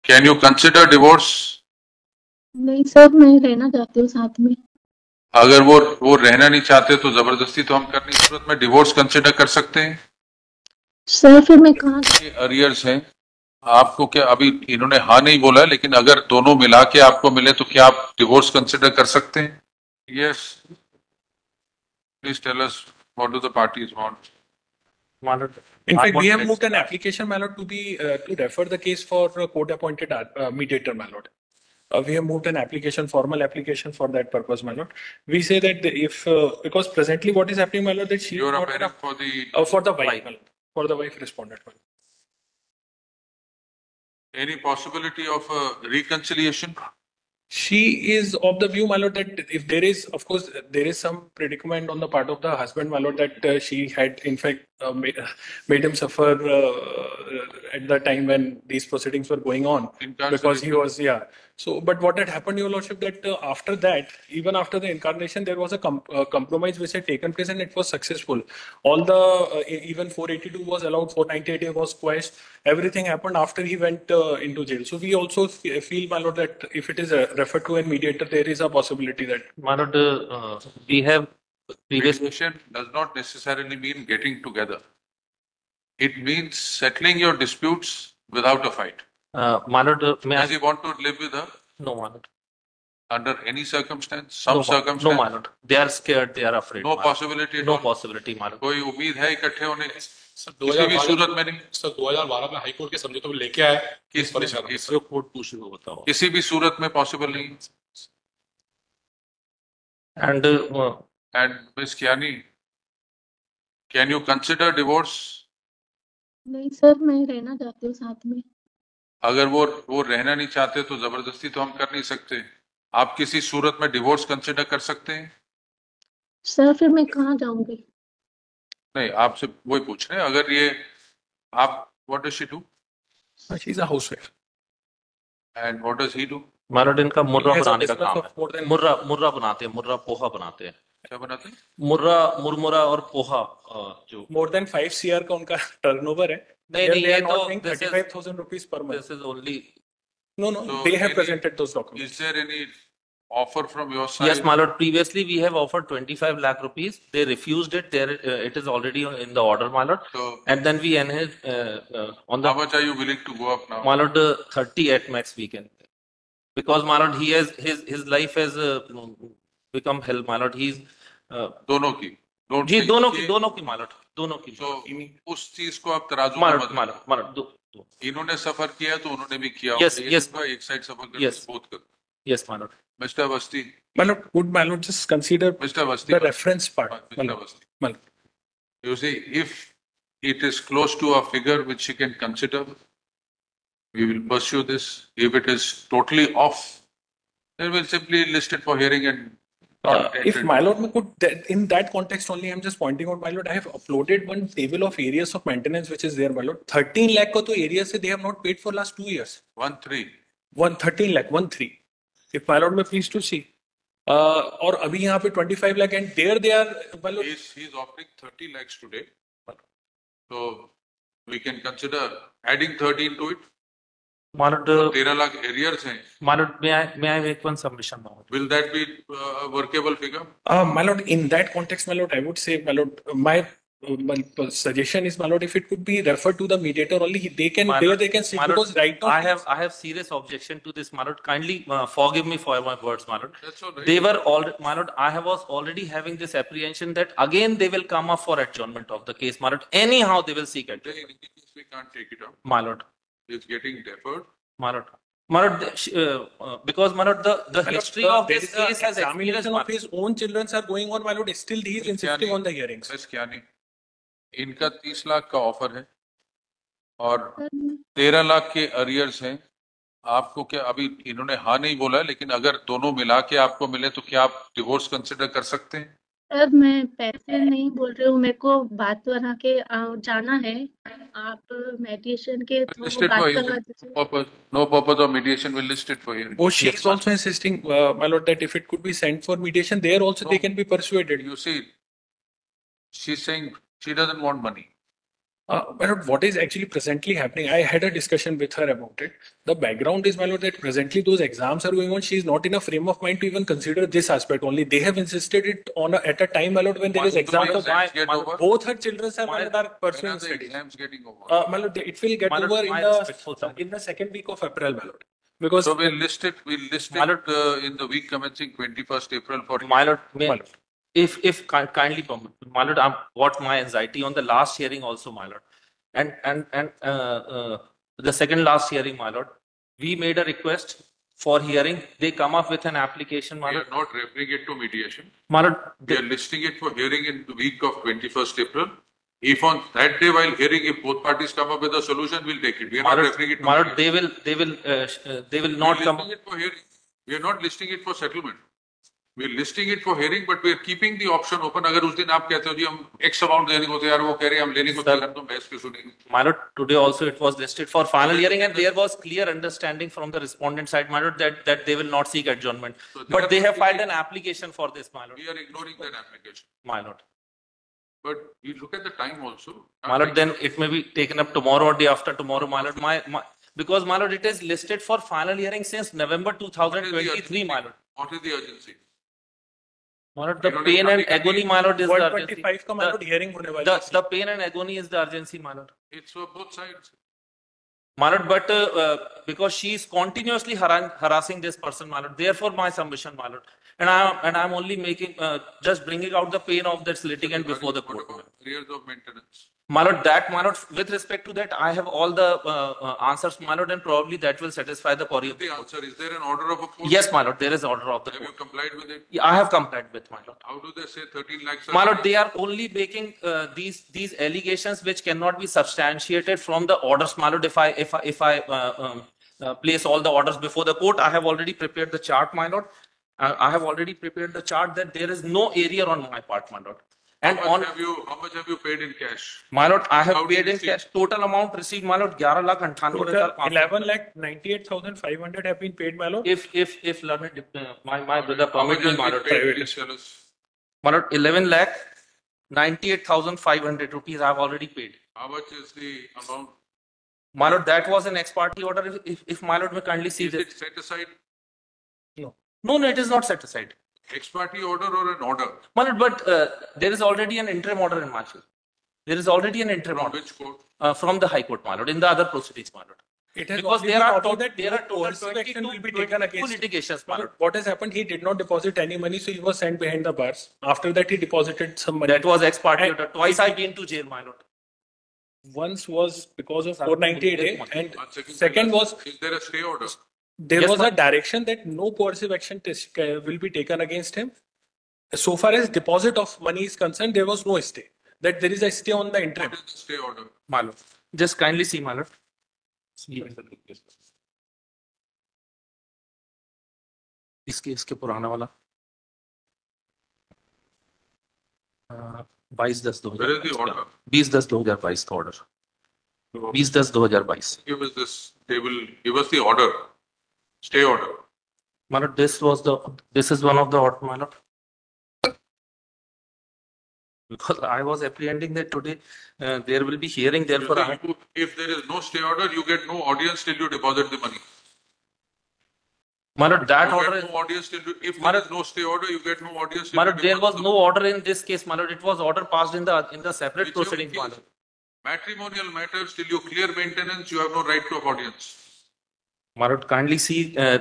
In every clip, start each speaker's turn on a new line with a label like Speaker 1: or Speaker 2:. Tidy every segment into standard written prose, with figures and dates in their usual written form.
Speaker 1: Can you consider divorce?
Speaker 2: नहीं sir, मैं रहना चाहती हूँ साथ में।
Speaker 1: अगर वो रहना नहीं चाहते तो जबरदस्ती तो हम कर नहीं, सूरत में डिवोर्स कंसिडर कर सकते हैं।
Speaker 2: सर फिर मैं कहाँ
Speaker 1: ये अरियर्स हैं, आपको क्या अभी इन्होंने हाँ नहीं बोला, लेकिन अगर दोनों मिला के आपको मिले तो क्या आप डिवोर्स कंसिडर कर सकते हैं? Yes, please tell us what do the parties want.
Speaker 3: In fact, we have moved an application, my lord, to refer the case for court-appointed mediator, my lord. We have moved an application, formal application for that purpose, my lord. We say that if because presently what is happening, my lord, that she
Speaker 1: You're
Speaker 3: is not
Speaker 1: appearing for the
Speaker 3: wife, my lord. For the wife responded, my lord.
Speaker 1: any possibility of a reconciliation?
Speaker 3: She is of the view, my lord, that if there is, of course, there is some predicament on the part of the husband, my lord, that she had in fact made him suffer at the time when these proceedings were going on, because he was, yeah. So, but what had happened, your lordship, that after that, even after the incarnation, there was a compromise which had taken place and it was successful. All the even 482 was allowed, 498 was quashed. Everything happened after he went into jail. So we also feel, my lord, that if it is referred to a mediator, there is a possibility that.
Speaker 4: My lord, we have previous.
Speaker 1: Mediation does not necessarily mean getting together. It means settling your disputes without a fight.
Speaker 4: My lord,
Speaker 1: does he want to live with her?
Speaker 4: No, my lord.
Speaker 1: Under any circumstance? Some
Speaker 4: no,
Speaker 1: circumstance?
Speaker 4: No, my lord. They are scared. They are afraid.
Speaker 1: No possibility.
Speaker 4: No possibility, my lord.
Speaker 1: कोई उम्मीद है इकट्ठे होने की? किसी भी सूरत में नहीं।
Speaker 5: सर 2012 में हाईकोर्ट के समझौते में लेके आए
Speaker 1: किस
Speaker 5: परेशान
Speaker 4: कोर्ट पूछ लो बताओ।
Speaker 1: किसी भी सूरत में पॉसिबल नहीं। And Miss Kiani, can you consider divorce?
Speaker 2: नहीं सर, मैं रहना चाहती हूँ साथ में।
Speaker 1: अगर वो रहना नहीं चाहते तो जबरदस्ती तो हम कर नहीं सकते। आप किसी सूरत में डिवोर्स कंसिडर कर सकते हैं?
Speaker 2: सर फिर मैं कहाँ जाऊंगी?
Speaker 1: नहीं, आपसे वही पूछ रहे हैं। अगर ये आप what does she do?
Speaker 3: She is a housewife.
Speaker 1: And what does he do?
Speaker 4: मालूम इनका मुर्रा बनाने का काम है। मुर्रा बनाते हैं, मुर्रा पोहा बनाते हैं।
Speaker 1: क्या बनाते हैं?
Speaker 4: मुरमुरा और पोहा। जो
Speaker 3: more than 5 CR का उनका टर्नओवर है।
Speaker 4: नहीं
Speaker 3: they are not paying 35,000 rupees per month.
Speaker 4: This is only.
Speaker 3: No, so they have presented those documents.
Speaker 1: Is there any offer from your side?
Speaker 4: Yes, my lord. Previously, we have offered 25 lakh rupees. They refused it. There, it is already in the order, my lord.
Speaker 1: So,
Speaker 4: and then we enhanced on the.
Speaker 1: How much are you willing to go up now?
Speaker 4: My lord, 30 at max we can. Because my lord, he has his life has become hell, my lord. He's.
Speaker 1: दोनों की।
Speaker 4: जी दोनों की my lord, दोनों की।
Speaker 1: तो उस चीज को आप तराजू में मत।
Speaker 4: my lord,
Speaker 1: इन्होंने सफर किया तो उन्होंने भी किया।
Speaker 4: Yes, yes.
Speaker 1: एक साइड सफर कर।
Speaker 4: Yes.
Speaker 1: बोथ कर।
Speaker 4: Yes, my lord.
Speaker 1: Mr. Basti.
Speaker 3: My lord, would my lord just consider
Speaker 1: Mr. Basti,
Speaker 3: the reference part?
Speaker 1: Mr. Basti.
Speaker 3: My lord.
Speaker 1: You see, if it is close to a figure which she can consider, we will pursue this. If it is totally off, then we'll simply list it for hearing and.
Speaker 3: If my lord could, in that context only, I'm just pointing out, my lord, I have uploaded one table of areas of maintenance which is there, my lord. 13 lakh ko to areas they have not paid for last 2 years.
Speaker 1: 13
Speaker 3: lakh, 13. If my lord may please to see. और अभी यहाँ पे 25 lakh and there they are.
Speaker 1: He's offering 30 lakhs today. So we can consider adding 13 to it.
Speaker 4: My lord,
Speaker 1: 13 lakh arrears हैं.
Speaker 4: My lord, may I make one submission now?
Speaker 1: Will that be a workable figure?
Speaker 3: My lord, in that context, my lord, I would say, my lord, my suggestion is, my lord, if it could be referred to the mediator only, they can see, because right now
Speaker 4: I have serious objection to this, my lord. Kindly forgive me for my words, my lord.
Speaker 1: That's all right.
Speaker 4: They were my lord. I was already having this apprehension that again they will come up for adjournment of the case, my lord. Anyhow, they will seek it.
Speaker 1: We can't take it out.
Speaker 4: My lord.
Speaker 1: It's getting deferred.
Speaker 4: My lord. My lord, because my lord, the history of this case has
Speaker 3: examination of his own children are going on, my lord. Still, he is insisting on the hearings.
Speaker 1: Miss Kiani, इनका 30 लाख का offer है और 13 लाख के arrears हैं। आपको क्या अभी इन्होंने हाँ नहीं बोला, लेकिन अगर दोनों मिला के आपको मिले तो क्या आप डिवोर्स कंसिडर कर सकते हैं?
Speaker 2: सर मैं पैसे नहीं बोल रही हूँ, मेरे को बात बना के जाना है। आप मेडिएशन के थ्रू बात करवा दीजिए।
Speaker 1: No purpose of mediation, will list it for hearing.
Speaker 3: Oh, she is also insisting, my lord, that if it could be sent for mediation, there also they can be persuaded.
Speaker 1: You see, she's saying she doesn't want money.
Speaker 3: My lord, what is actually presently happening? I had a discussion with her about it. The background is, my lord, that presently those exams are going on. She is not in a frame of mind to even consider this aspect only. They have insisted it on at a time, my lord, when there is exam.
Speaker 1: When the exams get over?
Speaker 3: Both her children are, my lord, are
Speaker 1: When
Speaker 3: pursuing
Speaker 1: are the
Speaker 3: studies.
Speaker 1: exams getting over?
Speaker 3: My lord, it will get
Speaker 4: My lord,
Speaker 3: over
Speaker 4: my respectful sir.
Speaker 3: in the second week of April, my lord. Because
Speaker 1: So we'll list it
Speaker 4: My lord,
Speaker 1: in the week commencing 21st April for
Speaker 4: my lord,
Speaker 3: my lord.
Speaker 4: if kindly permit, my lord, I've got my anxiety on the last hearing also, my lord, and the second last hearing, my lord, we made a request for hearing. They come up with an application, my
Speaker 1: we
Speaker 4: lord.
Speaker 1: are not referring it to mediation.
Speaker 4: My lord,
Speaker 1: We are listing it for hearing in the week of 21st April. If on that day while hearing, if both parties come up with a solution, we'll take it. We are not referring it to
Speaker 4: my lord,
Speaker 1: mediation.
Speaker 4: they will
Speaker 1: We are
Speaker 4: not come.
Speaker 1: listing it for hearing. We are not listing it for settlement. We are listing it for hearing, but we are keeping the option open. अगर उस दिन आप कहते हो जी हम X amount देने को तैयार, वो कह रहे हैं हम लेने को तैयार, तो बहस क्यों सुनेंगे?
Speaker 4: My lord, today also it was listed for final hearing, and there was clear understanding from the respondent side, my lord, that they will not seek adjournment.
Speaker 1: So
Speaker 4: But they have
Speaker 1: are
Speaker 4: filed an application for this, my lord.
Speaker 1: We are ignoring that application.
Speaker 4: My lord.
Speaker 1: But you look at the time also.
Speaker 4: My lord, then it may be taken up tomorrow or day after tomorrow, my lord. Because, my lord, it is listed for final hearing since November 2023, my lord.
Speaker 1: What is the urgency?
Speaker 4: My lord, the
Speaker 1: You don't
Speaker 4: pain
Speaker 1: have
Speaker 4: and agony, my lord, is the urgency.
Speaker 3: 125 का my lord hearing होने वाली है.
Speaker 4: The pain and agony is the urgency, my lord.
Speaker 1: It's for both sides.
Speaker 4: My lord, but because she is continuously harassing this person, my lord. Therefore, my submission, my lord. And I'm only making just bringing out the pain of this litigant before the court.
Speaker 1: What about arrears of maintenance?
Speaker 4: My lord, my lord, with respect to that, I have all the answers, my lord, and probably that will satisfy the query.
Speaker 1: The answer, is there an order of approval?
Speaker 4: Yes, my lord, there is order of the
Speaker 1: Have you
Speaker 4: court.
Speaker 1: complied with it?
Speaker 4: Yeah, I have complied with, my lord.
Speaker 1: How do they say 13 lakhs?
Speaker 4: My lord, they are only making these allegations which cannot be substantiated from the orders, my lord. If I place all the orders before the court, I have already prepared the chart, my lord. I have already prepared the chart that there is no area on my part, my lord. And
Speaker 1: how much have you paid in cash?
Speaker 4: My lord, I have
Speaker 1: How did
Speaker 4: paid
Speaker 1: you
Speaker 4: in
Speaker 1: see?
Speaker 4: cash. Total amount received, my lord,
Speaker 3: 11,98,500 have been paid, my lord.
Speaker 4: If learned, my brother
Speaker 1: How much
Speaker 4: permit me,
Speaker 1: has
Speaker 4: my
Speaker 1: been
Speaker 4: lord.
Speaker 1: paid? Please tell us.
Speaker 4: My lord, 11,98,500 rupees I have already paid.
Speaker 1: How much is the amount?
Speaker 4: My lord, that was an ex parte order. If my lord may kindly see
Speaker 1: Is
Speaker 4: this.
Speaker 1: it set aside?
Speaker 4: No, it is not set aside.
Speaker 1: Ex parte order or an order?
Speaker 4: My lord, but there is already an interim order in my favor. There is already an interim
Speaker 1: From
Speaker 4: order
Speaker 1: which court?
Speaker 4: from the High Court, my lord, in the other proceedings, my lord.
Speaker 3: It has
Speaker 4: Because
Speaker 3: already
Speaker 4: there are
Speaker 3: been ordered that
Speaker 4: there
Speaker 3: no
Speaker 4: are total
Speaker 3: coercive action will be taken
Speaker 4: 22
Speaker 3: against him.
Speaker 4: litigations, my lord.
Speaker 3: What has happened? He did not deposit any money, so he was sent behind the bars. After that, he deposited some money.
Speaker 4: That was ex parte
Speaker 3: And
Speaker 4: order. Twice I been to jail, my lord.
Speaker 3: Once was because of 498A, and
Speaker 1: One second.
Speaker 3: second was
Speaker 1: Is there a stay order?
Speaker 3: there
Speaker 4: Yes,
Speaker 3: was a
Speaker 4: ma'am.
Speaker 3: direction that no coercive action will be taken against him. So far as deposit of money is concerned, there was no stay. That there is a stay on the interim.
Speaker 1: What is the stay order?
Speaker 4: My lord. Just kindly see, my lord. इसके पुराना वाला 22/10/2022
Speaker 1: Where is the order?
Speaker 4: 20/10/2022 का order 20/10/2022
Speaker 1: Give us this table. Give us the order. Stay order.
Speaker 4: my lord, this is one of the order, my lord, because I was apprehending that today there will be hearing, therefore I had,
Speaker 1: If there is no stay order, you get no audience till you deposit the money.
Speaker 4: my lord, that
Speaker 1: You
Speaker 4: order
Speaker 1: get
Speaker 4: is,
Speaker 1: no audience till you, if
Speaker 4: My
Speaker 1: there
Speaker 4: lord-
Speaker 1: is no stay order, you get no audience till
Speaker 4: my
Speaker 1: you
Speaker 4: lord, there was
Speaker 1: deposit
Speaker 4: no order in this case, my lord. It was order passed in the separate
Speaker 1: Whichever
Speaker 4: proceedings, my
Speaker 1: case,
Speaker 4: lord.
Speaker 1: matrimonial matters, till you clear maintenance, you have no right to audience.
Speaker 4: My lord, kindly see,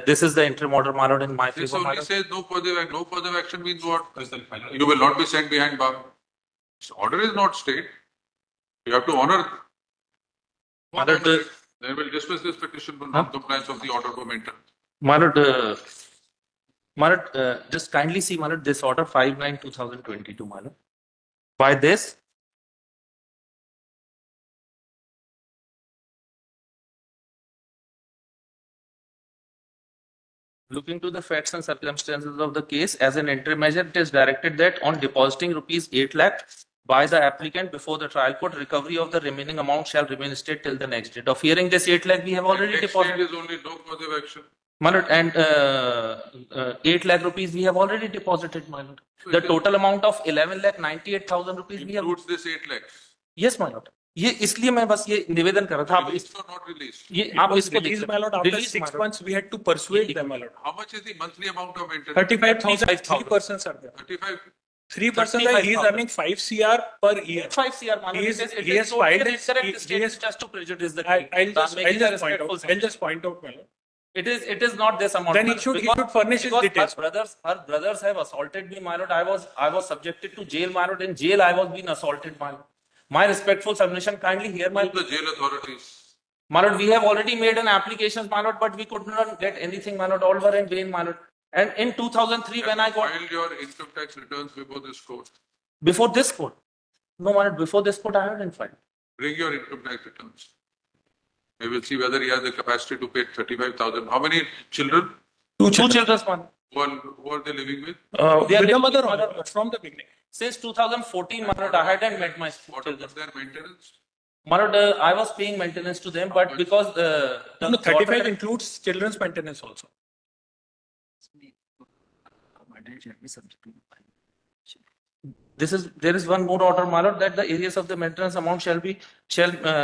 Speaker 4: this is the interim order, my lord, in my
Speaker 1: This
Speaker 4: favor, my
Speaker 1: only
Speaker 4: lord.
Speaker 1: says no further action means what? You will not be sent behind bar. This order is not stayed. You have to honor.
Speaker 4: My lord,
Speaker 1: Then we'll dismiss this petition for non-compliance of the order for maintenance.
Speaker 4: my lord, just kindly see, my lord, this order 5/9/2022, my lord. By this, looking to the facts and circumstances of the case, as an interim measure, it is directed that on depositing rupees 8 lakh by the applicant before the trial court, recovery of the remaining amount shall remain stayed till the next date of hearing. This 8 lakh we have already
Speaker 1: Next
Speaker 4: deposited.
Speaker 1: date is only no further action.
Speaker 4: My lord, and 8 lakh rupees we have already deposited, my lord. The total amount of 11,98,000 rupees we have.
Speaker 1: Includes this 8 lakhs.
Speaker 4: Yes, my lord. ये इसलिए मैं बस ये निवेदन कर रहा था, आप
Speaker 1: Released or not released?
Speaker 4: ये
Speaker 3: It
Speaker 4: आप
Speaker 3: was
Speaker 4: इसको
Speaker 3: released,
Speaker 4: देख
Speaker 3: my lord, after
Speaker 4: Released,
Speaker 3: 6
Speaker 4: my lord.
Speaker 3: months, we had to persuade them, my lord.
Speaker 1: How much is the monthly amount of maintenance?
Speaker 3: 35,000, 3
Speaker 4: 35,000.
Speaker 3: persons are there.
Speaker 1: 35.
Speaker 3: 3 persons, he is
Speaker 4: 35,000.
Speaker 3: earning 5 CR per year.
Speaker 4: 5 CR, my lord.
Speaker 3: He is-
Speaker 4: It
Speaker 3: he has
Speaker 4: totally
Speaker 3: filed
Speaker 4: an
Speaker 3: his-
Speaker 4: incorrect
Speaker 3: he
Speaker 4: statement
Speaker 3: has-
Speaker 4: just to prejudice the
Speaker 3: I'll
Speaker 4: king.
Speaker 3: just
Speaker 4: I'm making a
Speaker 3: point
Speaker 4: respectful
Speaker 3: out. I'll
Speaker 4: submission.
Speaker 3: just point out, my lord.
Speaker 4: It is not this amount.
Speaker 3: Then he
Speaker 4: my lord,
Speaker 3: should
Speaker 4: because-
Speaker 3: furnish his
Speaker 4: because
Speaker 3: details.
Speaker 4: Her brothers have assaulted me, my lord. I was subjected to jail, my lord. In jail, I was being assaulted, my lord. My respectful submission, kindly hear my.
Speaker 1: To the jail authorities.
Speaker 4: My lord, we have already made an application, my lord, but we could not get anything, my lord. All were in vain, my lord. And in 2003, when I got
Speaker 1: Filed your income tax returns before this court.
Speaker 4: before this court, no, my lord, before this court, I hadn't filed.
Speaker 1: Bring your income tax returns. We will see whether he has the capacity to pay 35,000. How many children?
Speaker 4: Two children, my lord.
Speaker 1: Who are they living with?
Speaker 4: They are
Speaker 3: With the
Speaker 4: living
Speaker 3: mother
Speaker 4: with mother.
Speaker 3: only, from the beginning.
Speaker 4: Since 2014, my lord, I hadn't met my
Speaker 1: What
Speaker 4: children.
Speaker 1: about their maintenance?
Speaker 4: My lord, I was paying maintenance to them, but because the
Speaker 3: No, 35
Speaker 4: daughter-
Speaker 3: includes children's maintenance also.
Speaker 4: there is one more order, my lord, that the areas of the maintenance amount shall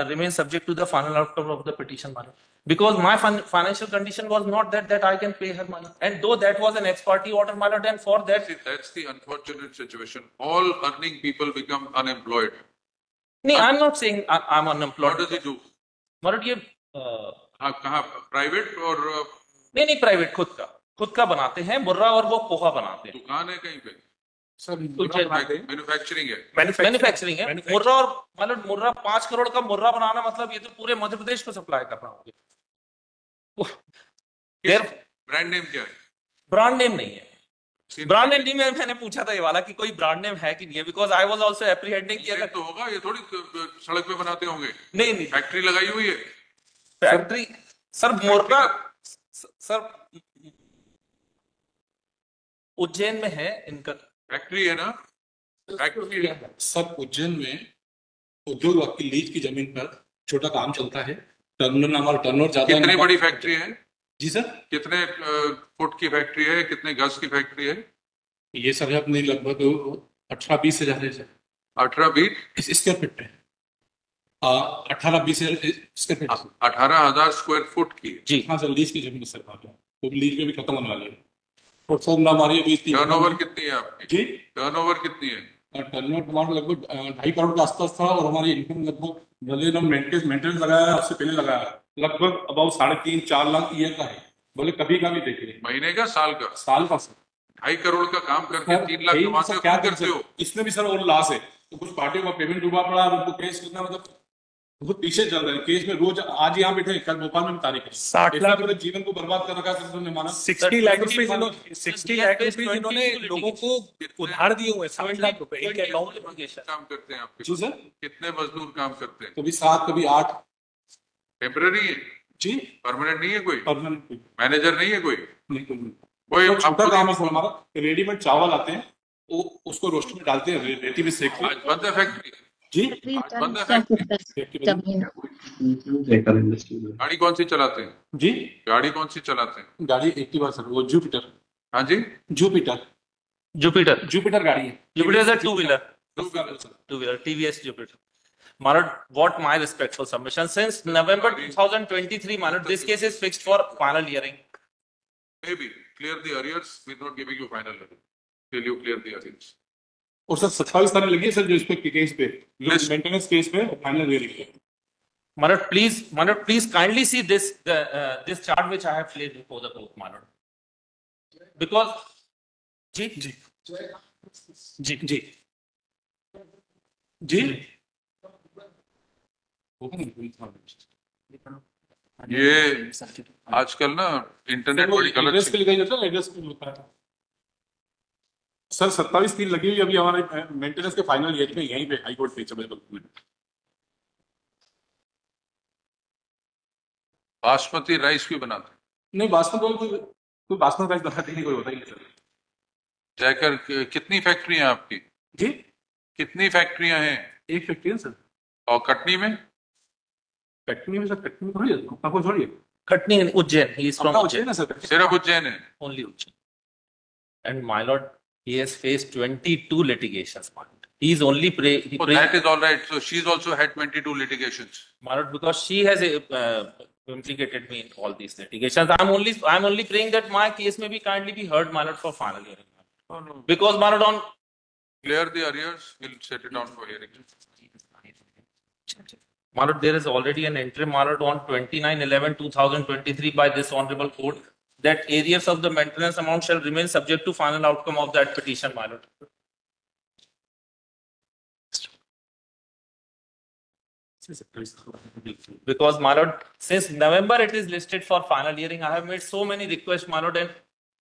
Speaker 4: remain subject to the final outcome of the petition, my lord. Because my financial condition was not that I can pay her, my lord. And though that was an ex parte order, my lord, and for that,
Speaker 1: See, that's the unfortunate situation. All earning people become unemployed.
Speaker 4: no, I'm not saying I'm unemployed.
Speaker 1: What does he do?
Speaker 4: My lord, ये
Speaker 1: कहाँ private और
Speaker 4: नहीं private खुद का बनाते हैं मुर्रा और वो पोहा बनाते हैं
Speaker 1: दुकान है कहीं पे?
Speaker 3: Sir,
Speaker 1: मैन्युफैक्चरिंग है.
Speaker 4: मैन्युफैक्चरिंग है मुर्रा और मतलब मुर्रा 5 करोड़ का मुर्रा बनाना मतलब ये तो पूरे मध्य प्रदेश को सप्लाई करना होगा
Speaker 1: ब्रांड नेम क्या है?
Speaker 4: ब्रांड नेम नहीं है ब्रांड नेम नहीं मैंने पूछा था ये वाला कि कोई ब्रांड नेम है कि नहीं है बिकॉज आई वाज आल्सो एप्रीहेंडिंग कि अगर
Speaker 1: तो होगा, ये थोड़ी सड़क पे बनाते होंगे.
Speaker 4: नहीं
Speaker 1: फैक्ट्री लगाई हुई है.
Speaker 4: फैक्ट्री सर मुर्रा सर उज्जैन में है इनका
Speaker 1: फैक्ट्री है ना? फैक्ट्री है.
Speaker 5: सब उज्जैन में उद्योग विभाग की लीज की जमीन पर छोटा काम चलता है. टर्नओवर ज्यादा.
Speaker 1: कितनी बड़ी फैक्ट्री है?
Speaker 5: जी सर.
Speaker 1: कितने फुट की फैक्ट्री है? कितने गज की फैक्ट्री है?
Speaker 5: ये सर अपनी लगभग 18-20 हजार है सर.
Speaker 1: 18-20
Speaker 5: स्क्वायर फीट है. 18-20 स्क्वायर फीट.
Speaker 1: 18,000 स्क्वायर फुट की.
Speaker 4: जी
Speaker 5: हाँ सर, लीज की जमीन सर. तो लीज में भी खत्म होने वाली है. और सर ना हमारी अभी
Speaker 1: टर्नओवर कितनी है आपकी?
Speaker 5: जी
Speaker 1: टर्नओवर कितनी है?
Speaker 5: टर्नओवर हमारा लगभग 2.5 करोड़ के आसपास था. और हमारी इनकम लगभग मेंटेनेंस लगाया उससे पहले लगाया लगभग अबाउट 3.5-4 लाख ईयर का है. बोले कभी का भी देखिए.
Speaker 1: महीने का? साल का?
Speaker 5: साल का सर.
Speaker 1: 2.5 करोड़ का काम करके 3 लाख कमाते हो,
Speaker 5: क्या
Speaker 1: क्या करते हो?
Speaker 5: इसमें भी सर और लॉस है. तो कुछ पार्टियों का पेमेंट डूबा पड़ा. उनको केस करना मतलब बहुत पीछे चल रहे हैं केस में. रोज आज यहाँ बैठे कल भोपाल में भी तारीख है.
Speaker 3: 60 लाख
Speaker 5: इतना जीवन को बर्बाद कर रखा है ने माना.
Speaker 3: 60 लाख रुपए 60 लाख रुपए इन्होंने लोगों को उधार दिए हुए हैं. 60 लाख रुपए एक अकाउंट में.
Speaker 1: काम करते हैं आपके?
Speaker 5: जी सर.
Speaker 1: कितने मजदूर काम करते हैं?
Speaker 5: कभी 7 कभी 8.
Speaker 1: टेम्पररी है?
Speaker 5: जी
Speaker 1: परमानेंट नहीं है कोई?
Speaker 5: परमानेंट
Speaker 1: मैनेजर नहीं है कोई?
Speaker 5: नहीं कोई.
Speaker 1: कोई
Speaker 5: तो छोटा
Speaker 1: आपको-
Speaker 5: काम है सर हमारा. रेडीमेड चावल आते हैं वो उसको रोस्टर में डालते हैं रेती में सेक के.
Speaker 1: आज बंद है फैक्ट्री?
Speaker 5: जी
Speaker 1: बंद है फैक्ट्री?
Speaker 2: जमीन
Speaker 1: गाड़ी कौन सी चलाते हैं?
Speaker 5: जी.
Speaker 1: गाड़ी कौन सी चलाते हैं?
Speaker 5: गाड़ी एक्टिवा सर. वो जुपिटर.
Speaker 1: हाँ जी?
Speaker 5: जुपिटर
Speaker 4: जुपिटर
Speaker 5: गाड़ी है.
Speaker 4: Jupiter is a two-wheeler
Speaker 5: sir.
Speaker 4: TVS Jupiter. My lord, what my respectful submission since November 2023, my lord, this case is fixed for final hearing.
Speaker 1: Maybe clear the arrears. We're not giving you final till you clear the arrears.
Speaker 5: और sir 27 तारीख लगी है sir जो इस पे case पे
Speaker 1: List.
Speaker 5: Maintenance case पे final hearing है.
Speaker 4: My lord, please kindly see this chart which I have placed before the court, my lord. Because, जी
Speaker 1: ये आजकल ना इंटरनेट बड़ी गलत
Speaker 5: एड्रेस पे लिखा जाता है. एड्रेस पे लिखा है सर. 27 लगी हुई अभी हमारे मेंटेनेंस के फाइनल हियरिंग में यहीं पे हाई कोर्ट पे जबलपुर में.
Speaker 1: बासमती राइस क्यों बनाते?
Speaker 5: नहीं बासमती कोई बासमती राइस बनाते नहीं कोई होता ही नहीं सर.
Speaker 1: जयकर कितनी फैक्ट्रियां हैं आपकी?
Speaker 5: जी
Speaker 1: कितनी फैक्ट्रियां हैं?
Speaker 5: एक फैक्ट्री है सर.
Speaker 1: और कटनी में?
Speaker 5: फैक्ट्री में सर. कटनी में थोड़ी है. आपको थोड़ी है.
Speaker 4: Khatni in Ujjain. He is from
Speaker 5: आपका
Speaker 4: Ujjain.
Speaker 5: ना सर.
Speaker 1: सिर्फ उज्जैन है?
Speaker 4: Only Ujjain. And my lord, he has faced 22 litigations, my lord. He's only
Speaker 1: So that is all right. So she's also had 22 litigations.
Speaker 4: my lord, because she has implicated me in all these litigations. I'm only praying that my case may be kindly be heard, my lord, for final hearing.
Speaker 1: No, no.
Speaker 4: Because, my lord, on
Speaker 1: Clear the arrears, we'll set it down for hearing.
Speaker 4: my lord, there is already an interim, my lord, on 29/11/2023 by this honorable court that arrears of the maintenance amount shall remain subject to final outcome of that petition, my lord. Because, my lord, since November it is listed for final hearing, I have made so many requests, my lord, and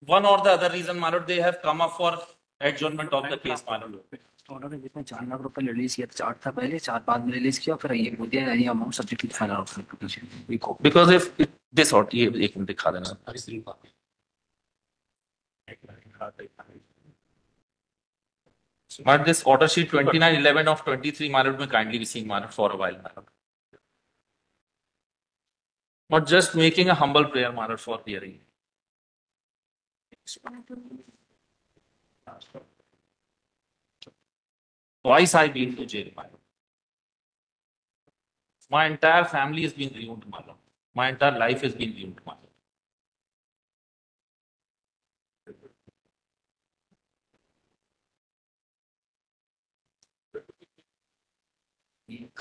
Speaker 4: one or the other reason, my lord, they have come up for adjournment of the case, my lord.
Speaker 6: Order है जितने 4 लाख रुपए release किया, 4 था पहले, 4 बाद में release किया, फिर ये बोल दिया ये amount subject to final outcome.
Speaker 4: Because if this order, ये एक मिनट दिखा देना। But this order sheet 29/11 of 23, my lord, may kindly be seen, my lord, for a while, my lord. But just making a humble prayer, my lord, for hearing. Twice I've been to jail, my lord. My entire family has been ruined, my lord. My entire life has been ruined, my lord.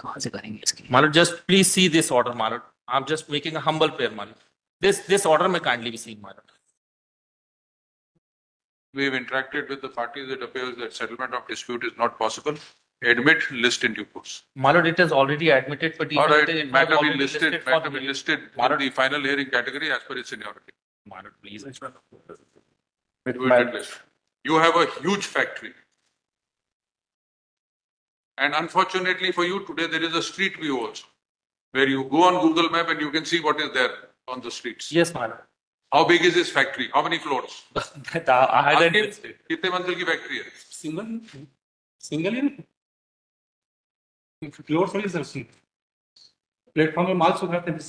Speaker 6: कहाँ से करेंगे इसकी?
Speaker 4: My lord, just please see this order, my lord. I'm just making a humble prayer, my lord. This order may kindly be seen, my lord.
Speaker 1: We have interacted with the parties. It appears that settlement of dispute is not possible. Admit, list in due course.
Speaker 4: My lord, it is already admitted, but
Speaker 1: All right,
Speaker 4: it
Speaker 1: matter
Speaker 4: has
Speaker 1: be
Speaker 4: already
Speaker 1: listed,
Speaker 4: for
Speaker 1: matter be
Speaker 4: hearing.
Speaker 1: listed
Speaker 4: My
Speaker 1: in
Speaker 4: lord,
Speaker 1: the final hearing category as per its seniority.
Speaker 4: my lord, please.
Speaker 1: Do it list. You have a huge factory. And unfortunately for you, today there is a street view also, where you go on Google Map and you can see what is there on the streets.
Speaker 4: Yes, my lord.
Speaker 1: How big is this factory? How many floors?
Speaker 4: That I hadn't
Speaker 1: आपकी
Speaker 4: listed.
Speaker 1: कितने मंजिल की factory है?
Speaker 5: Single ही floor थोड़ी sir, platform में माल सुधारते हैं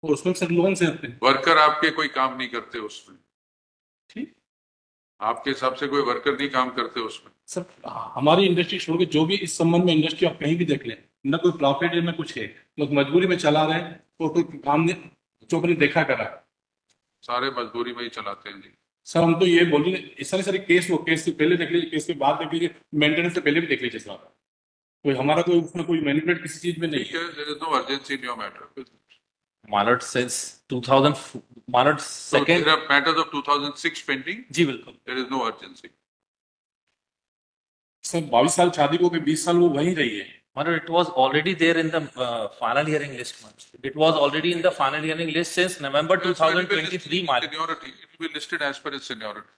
Speaker 5: और उसमें सर लोन से आते हैं।
Speaker 1: वर्कर आपके कोई काम नहीं करते उसमें,
Speaker 5: ठीक,
Speaker 1: आपके हिसाब से कोई वर्कर नहीं काम करते उसमें।
Speaker 5: सर हमारी इंडस्ट्री छोड़ के जो भी इस संबंध में इंडस्ट्री आप कहीं भी देख लें, न कोई प्रॉफिट है न कुछ है, लोग मजबूरी में चला रहे हैं और कोई काम जो अपने देखा करा।
Speaker 1: सारे मजदूरी में ही चलाते हैं जी।
Speaker 5: सर हम तो ये बोल रहे हैं, इस सारे केस वो केस से पहले देख लीजिए, केस के बाद देख लीजिए, मेंटेनेंस से पहले भी देख लीजिए सर। कोई हमारा कोई उसमें कोई मैनिपुलेट किसी चीज में नहीं है।
Speaker 1: There is no urgency in your matter.
Speaker 4: My lord, since 2000, my lord,
Speaker 1: So
Speaker 4: second.
Speaker 1: there are matters of 2006 pending.
Speaker 4: जी बिल्कुल।
Speaker 1: There is no urgency.
Speaker 5: Sir 22 साल शादी को 20 साल वो वहीं रही है।
Speaker 4: My lord, it was already there in the final hearing list. It was already in the final hearing list since November
Speaker 1: Yes, so it will be
Speaker 4: 2023,
Speaker 1: listed
Speaker 4: my lord.
Speaker 1: seniority. It will be listed as per its seniority.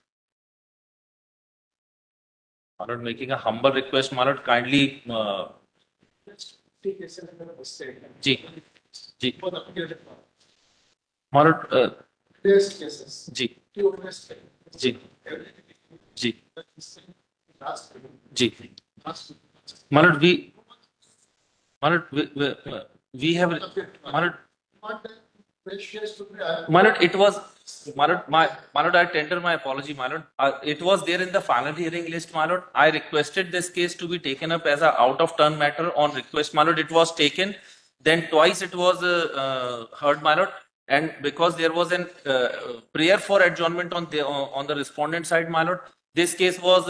Speaker 4: My lord, making a humble request, my lord, kindly. Ji ji my lord, ji ji ji ji my lord, we have my lord, it was my lord, I tender my apology, my lord. It was there in the final hearing list, my lord. I requested this case to be taken up as a out of turn matter on request, my lord. It was taken, then twice it was heard, my lord. And because there was an prayer for adjournment on the respondent side, my lord, this case was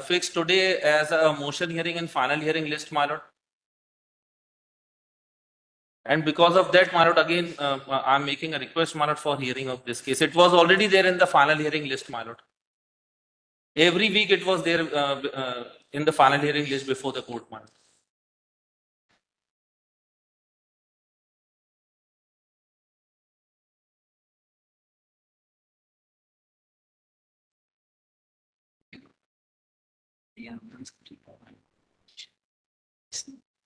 Speaker 4: fixed today as a motion hearing and final hearing list, my lord. And because of that, my lord, again, I'm making a request, my lord, for hearing of this case. It was already there in the final hearing list, my lord. Every week it was there in the final hearing list before the court, my lord.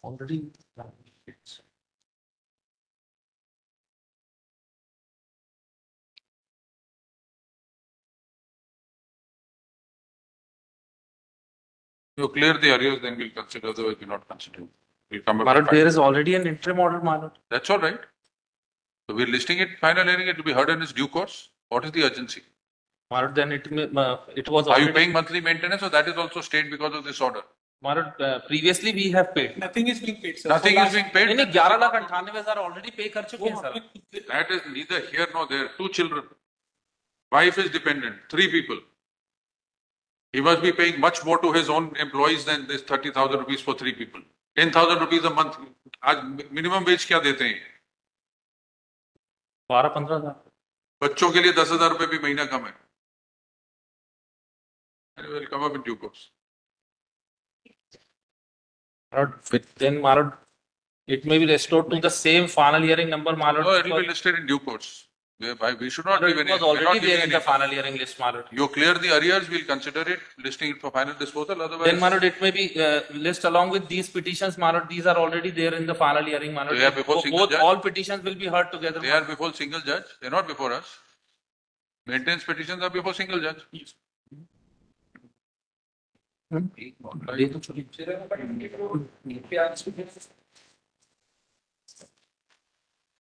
Speaker 4: Already.
Speaker 1: You clear the arrears, then we'll consider, otherwise we'll not consider. We'll come back.
Speaker 4: My
Speaker 1: to
Speaker 4: lord, there is already an interim order, my lord.
Speaker 1: That's all right. So we're listing it, final hearing, it will be heard in its due course. What is the urgency?
Speaker 4: My lord, then it was
Speaker 1: Are you
Speaker 4: already,
Speaker 1: paying monthly maintenance, or that is also stayed because of this order?
Speaker 4: my lord, previously we have paid.
Speaker 3: Nothing is being paid, sir.
Speaker 1: Nothing is being paid.
Speaker 4: नहीं 11,98,000 already pay कर चुके हैं sir.
Speaker 1: That is neither here nor there. 2 children. Wife is dependent. 3 people. He must be paying much more to his own employees than this 30,000 rupees for 3 people. 10,000 rupees a month. आज minimum wage क्या देते हैं?
Speaker 4: 12-15,000.
Speaker 1: बच्चों के लिए 10,000 रुपए भी महीना कम है. It will come up in due course.
Speaker 4: My lord, then my lord, it may be restored to the same final hearing number, my lord.
Speaker 1: No, it will be
Speaker 4: because-
Speaker 1: listed in due course. We should not
Speaker 4: My
Speaker 1: give
Speaker 4: lord,
Speaker 1: any.
Speaker 4: it was
Speaker 1: we are not
Speaker 4: already
Speaker 1: giving
Speaker 4: there in
Speaker 1: any-
Speaker 4: the final hearing list, my lord.
Speaker 1: You clear the arrears, we'll consider it, listing it for final disposal. Otherwise,
Speaker 4: Then, my lord, it may be list along with these petitions, my lord. These are already there in the final hearing, my lord.
Speaker 1: They are before single
Speaker 4: Both,
Speaker 1: judge?
Speaker 4: all petitions will be heard together.
Speaker 1: they
Speaker 4: my
Speaker 1: are before single judge. They are not before us. Maintenance petitions are before single judge.
Speaker 4: lord.